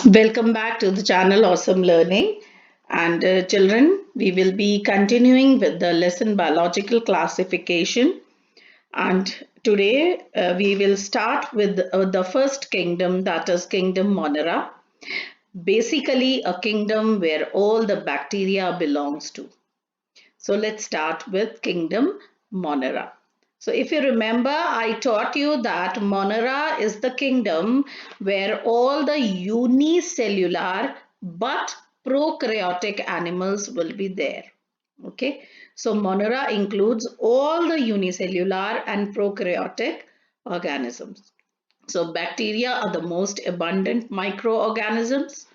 Welcome back to the channel Awesome Learning. And children, we will be continuing with the lesson biological classification. And today we will start with the first kingdom, that is Kingdom Monera. Basically, a kingdom where all the bacteria belongs to. So let's start with Kingdom Monera. So if you remember, I taught you that Monera is the kingdom where all the unicellular but prokaryotic animals will be there. Okay, so Monera includes all the unicellular and prokaryotic organisms. So bacteria are the most abundant microorganisms.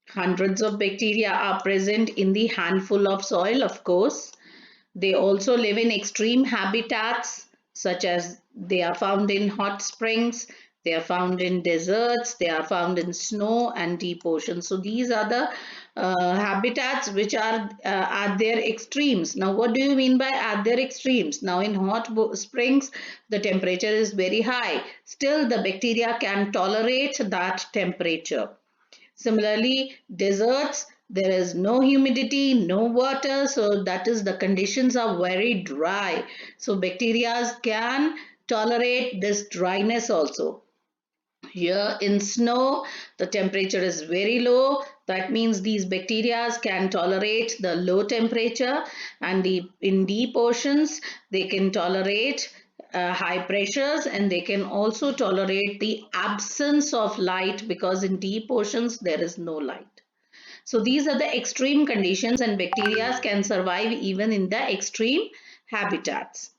Hundreds of bacteria are present in the handful of soil, of course. They also live in extreme habitats, such as they are found in hot springs, they are found in deserts, they are found in snow and deep oceans. So these are the habitats which are at their extremes. Now, what do you mean by at their extremes? Now, in hot springs, the temperature is very high. Still, the bacteria can tolerate that temperature. Similarly, deserts, there is no humidity, no water, so that is the conditions are very dry. So bacteria can tolerate this dryness also. Here in snow, the temperature is very low. That means these bacteria can tolerate the low temperature, and in deep oceans, they can tolerate high pressures, and they can also tolerate the absence of light, because in deep oceans there is no light. So these are the extreme conditions, and bacteria can survive even in the extreme habitats.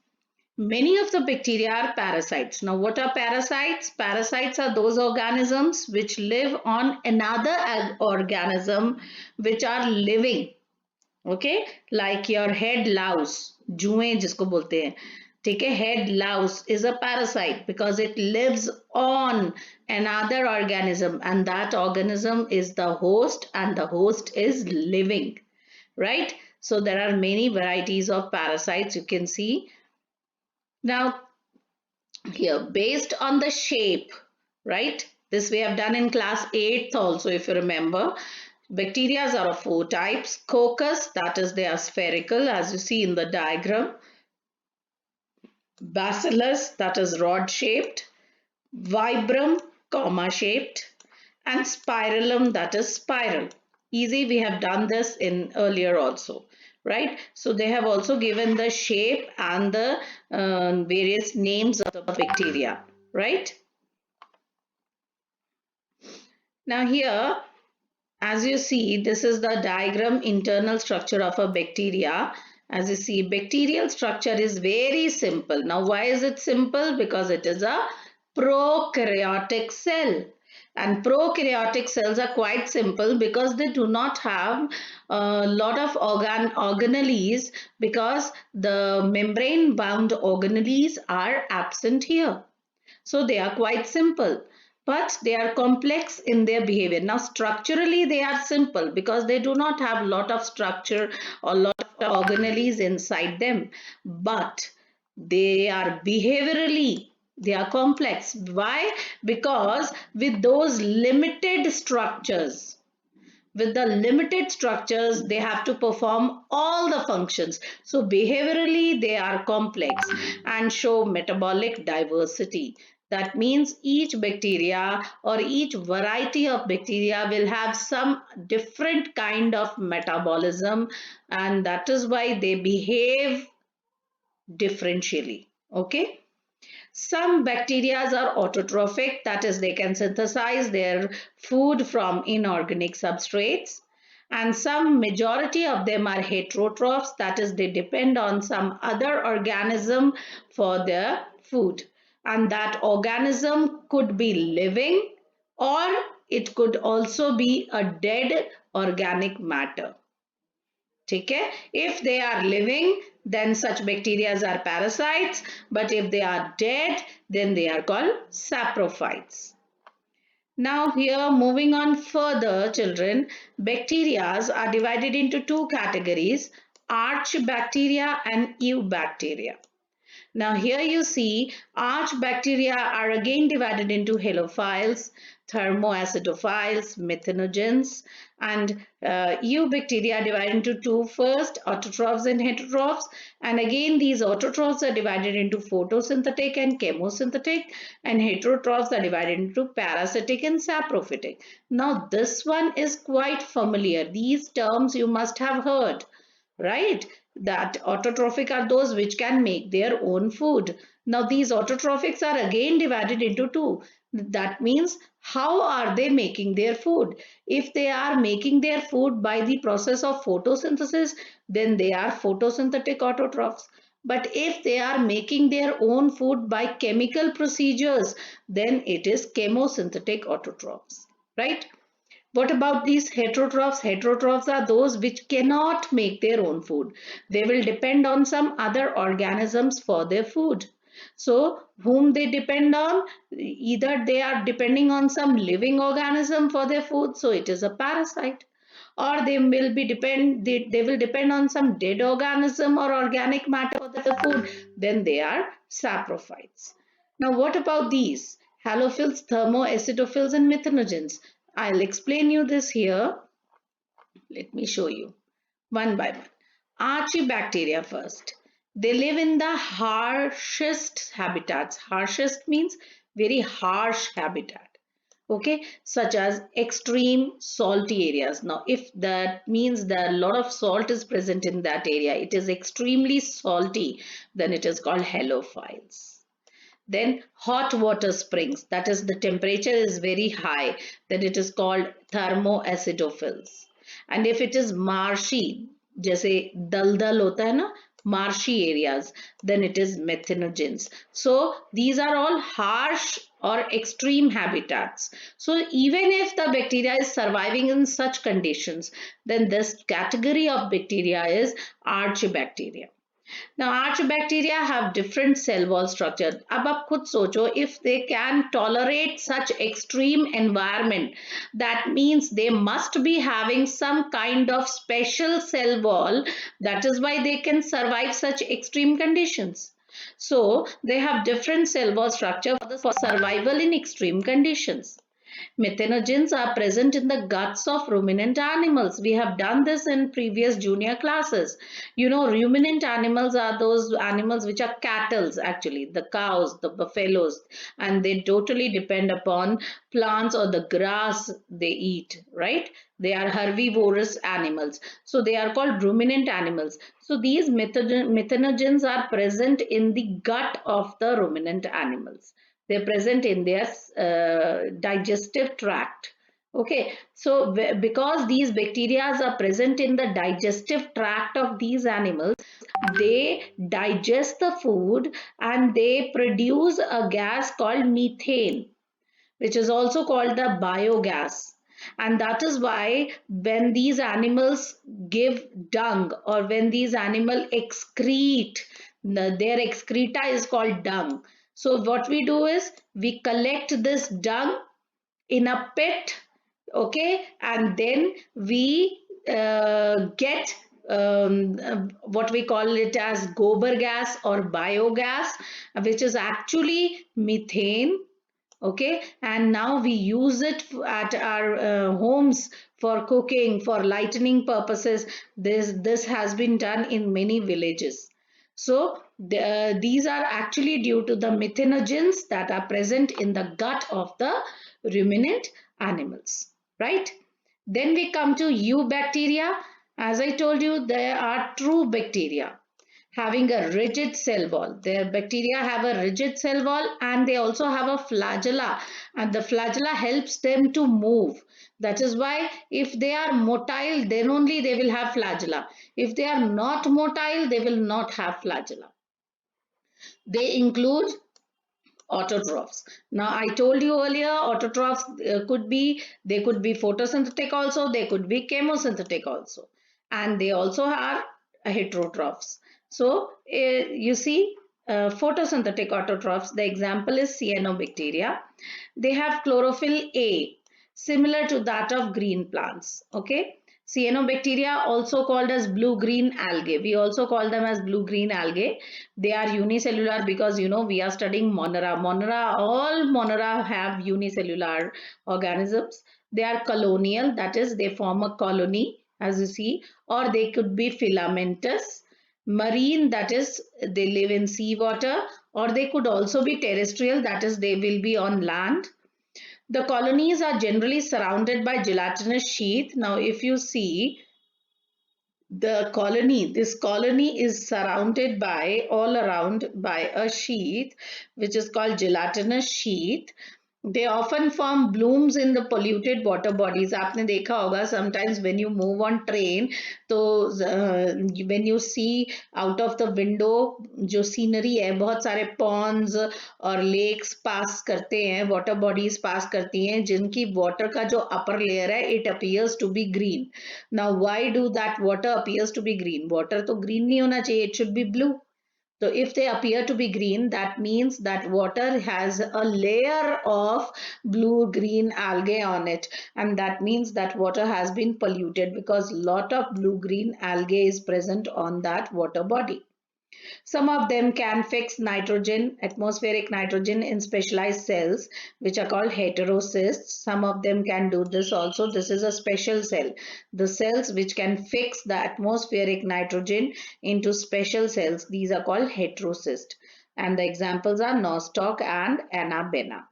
Many of the bacteria are parasites. Now, what are parasites? Parasites are those organisms which live on another organism which are living. Okay, like your head louse, जुएं जिसको बोलते हैं. ठीक है, head louse is a parasite because it lives on another organism, and that organism is the host, and the host is living, right? So there are many varieties of parasites you can see. Now, here, based on the shape, right? This we have done in class 8th also, if you remember. Bacteria are of four types. Coccus, that is, they are spherical, as you see in the diagram. Bacillus, that is rod shaped. Vibram, comma shaped. And spirillum, that is spiral. Easy, we have done this in earlier also, right? So they have also given the shape and the various names of the bacteria, right? Now here, as you see, this is the diagram internal structure of a bacteria. As you see, bacterial structure is very simple. Now, why is it simple? Because it is a prokaryotic cell. And prokaryotic cells are quite simple because they do not have a lot of organelles, because the membrane bound organelles are absent here. So they are quite simple, but they are complex in their behavior. Now, structurally, they are simple because they do not have a lot of structure or lot of organelles inside them. But they are behaviorally, they are complex. Why? Because with the limited structures, they have to perform all the functions. So behaviorally, they are complex and show metabolic diversity. That means each bacteria or each variety of bacteria will have some different kind of metabolism, and that is why they behave differentially. Okay. Some bacteria are autotrophic, that is, they can synthesize their food from inorganic substrates. And some majority of them are heterotrophs, that is, they depend on some other organism for their food. And that organism could be living, or it could also be a dead organic matter. Okay? If they are living, then such bacteria are parasites, but if they are dead, then they are called saprophytes. Now here, moving on further, children, bacteria are divided into two categories, archbacteria and eubacteria. Now here you see archbacteria are again divided into halophiles, thermoacidophiles, methanogens, and eubacteria are divided into two first, autotrophs and heterotrophs. And again these autotrophs are divided into photosynthetic and chemosynthetic, and heterotrophs are divided into parasitic and saprophytic. Now this one is quite familiar. These terms you must have heard, right? That autotrophic are those which can make their own food. Now these autotrophics are again divided into two. That means how are they making their food? If they are making their food by the process of photosynthesis, then they are photosynthetic autotrophs. But if they are making their own food by chemical procedures, then it is chemosynthetic autotrophs, right? What about these heterotrophs? Heterotrophs are those which cannot make their own food. They will depend on some other organisms for their food. So, whom they depend on? Either they are depending on some living organism for their food, so it is a parasite, or they will depend on some dead organism or organic matter for their food, then they are saprophytes. Now, what about these? Halophils, thermoacidophils, and methanogens. I'll explain you this here. Let me show you one by one. Archibacteria first. They live in the harshest habitats. Harshest means very harsh habitat. Okay, such as extreme salty areas. Now, if that means that a lot of salt is present in that area, it is extremely salty, then it is called halophiles. Then hot water springs, that is the temperature is very high, then it is called thermoacidophils. And if it is marshy, जैसे दलदल होता है ना, marshy areas, then it is methanogens. So these are all harsh or extreme habitats. So even if the bacteria is surviving in such conditions, then this category of bacteria is archibacteria. Now, archibacteria have different cell wall structure. अब आप खुद सोचो, if they can tolerate such extreme environment, that means they must be having some kind of special cell wall. That is why they can survive such extreme conditions. So, they have different cell wall structure for survival in extreme conditions. Methanogens are present in the guts of ruminant animals. We have done this in previous junior classes. You know, ruminant animals are those animals which are cattle, actually, the cows, the buffaloes, and they totally depend upon plants or the grass they eat, right? They are herbivorous animals. So they are called ruminant animals. So these methanogens are present in the gut of the ruminant animals. They're present in their digestive tract. Okay, so because these bacteria are present in the digestive tract of these animals, they digest the food and they produce a gas called methane, which is also called the biogas. And that is why when these animals give dung, or when these animals excrete, their excreta is called dung. So what we do is we collect this dung in a pit, okay, and then we get what we call it as gobar gas or biogas, which is actually methane. Okay, and now we use it at our homes for cooking, for lightening purposes. This has been done in many villages. So these are actually due to the methanogens that are present in the gut of the ruminant animals, right? Then we come to eubacteria. As I told you, there are true bacteria having a rigid cell wall. Their bacteria have a rigid cell wall, and they also have a flagella, and the flagella helps them to move. That is why if they are motile, then only they will have flagella. If they are not motile, they will not have flagella. They include autotrophs. Now I told you earlier, autotrophs they could be photosynthetic also, they could be chemosynthetic also, and they also are heterotrophs. So you see, photosynthetic autotrophs, the example is cyanobacteria. They have chlorophyll A, similar to that of green plants. Okay, Cyanobacteria, also called as blue-green algae. We also call them as blue-green algae. They are unicellular because we are studying Monera. All Monera have unicellular organisms. They are colonial, that is, they form a colony, as you see, or they could be filamentous. Marine, that is, they live in seawater, or they could also be terrestrial, that is, they will be on land. The colonies are generally surrounded by gelatinous sheath. Now, if you see this colony is surrounded by all around by a sheath which is called gelatinous sheath. They often form blooms in the polluted water bodies. आपने देखा होगा sometimes when you move on train, तो when you see out of the window जो scenery है, बहुत सारे ponds और lakes pass करते हैं, water bodies pass करती हैं, जिनकी water का जो upper layer है, it appears to be green. Now, why do that water appears to be green? Water तो green नहीं होना चाहिए, it should be blue. So if they appear to be green, that means that water has a layer of blue-green algae on it. And that means that water has been polluted because lot of blue-green algae is present on that water body. Some of them can fix nitrogen, atmospheric nitrogen in specialized cells, which are called heterocysts. Some of them can do this also. This is a special cell. The cells which can fix the atmospheric nitrogen into special cells, these are called heterocysts. And the examples are nostoc and Annabella.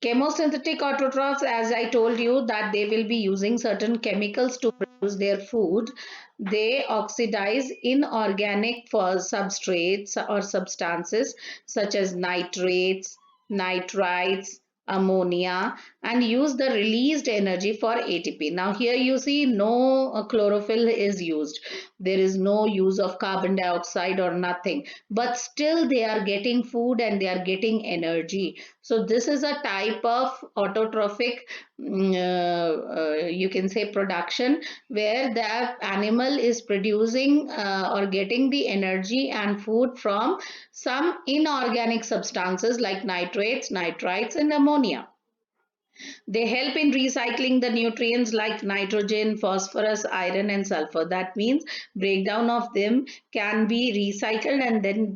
Chemosynthetic autotrophs, as I told you, that they will be using certain chemicals to produce their food. They oxidize inorganic substrates or substances such as nitrates, nitrites, ammonia, and use the released energy for ATP. Now here you see no chlorophyll is used. There is no use of carbon dioxide or nothing, but still they are getting food and they are getting energy. So this is a type of autotrophic, you can say, production where the animal is producing or getting the energy and food from some inorganic substances like nitrates, nitrites, and ammonia. They help in recycling the nutrients like nitrogen, phosphorus, iron, and sulfur. That means breakdown of them can be recycled, and then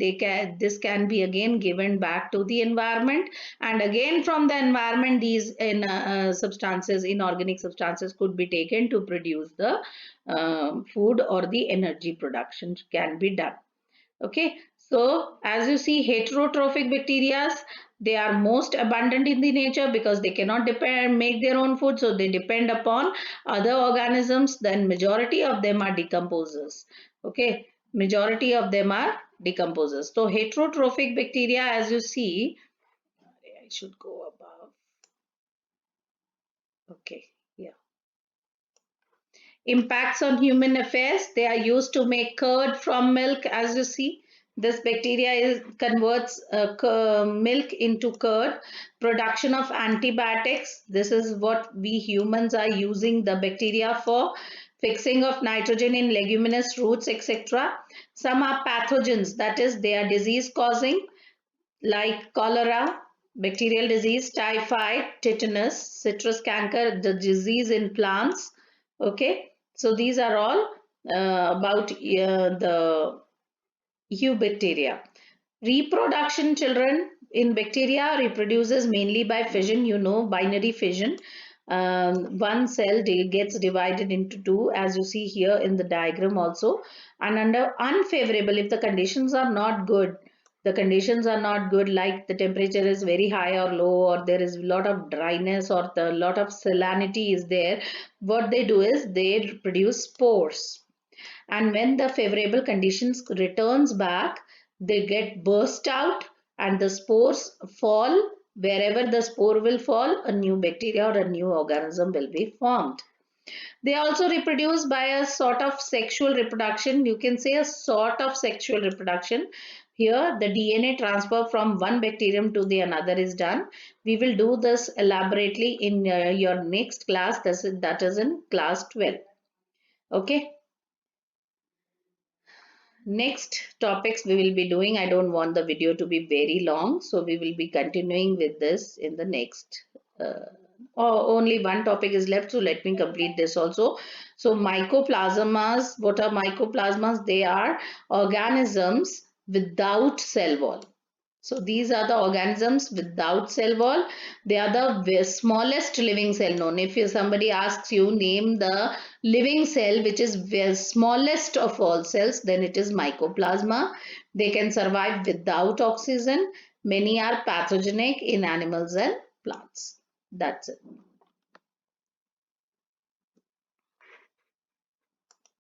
this can be again given back to the environment. And again from the environment, these substances, inorganic substances, could be taken to produce the food, or the energy production can be done. Okay, so as you see, heterotrophic bacteria, they are most abundant in the nature because they cannot make their own food, so they depend upon other organisms. Then majority of them are decomposers. Okay, majority of them are decomposers. So heterotrophic bacteria, as you see, I should go above. Okay, yeah. Impacts on human affairs. They are used to make curd from milk, as you see. This bacteria converts milk into curd. Production of antibiotics. This is what we humans are using the bacteria for. Fixing of nitrogen in leguminous roots, etc. Some are pathogens, that is, they are disease causing, like cholera, bacterial disease, typhoid, tetanus, citrus canker, the disease in plants. Okay, so these are all about the eubacteria. Reproduction, children, in bacteria reproduces mainly by fission, binary fission. One cell gets divided into two, as you see here in the diagram also. And under unfavorable, if the conditions are not good, like the temperature is very high or low, or there is a lot of dryness, or the lot of salinity is there, what they do is they produce spores. And when the favorable conditions returns back, they get burst out and the spores fall. Wherever the spore will fall, a new bacteria or a new organism will be formed. They also reproduce by a sort of sexual reproduction. You can say a sort of sexual reproduction. Here the DNA transfer from one bacterium to the another is done. We will do this elaborately in your next class. That is in class 12. Okay. next topics we will be doing. I don't want the video to be very long, so we will be continuing with this in the next. Only one topic is left, so let me complete this also. So, mycoplasmas, what are mycoplasmas? They are organisms without cell wall. So these are the organisms without cell wall. They are the smallest living cell known. If somebody asks you name the living cell which is the smallest of all cells, then it is mycoplasma. They can survive without oxygen. Many are pathogenic in animals and plants. That's it.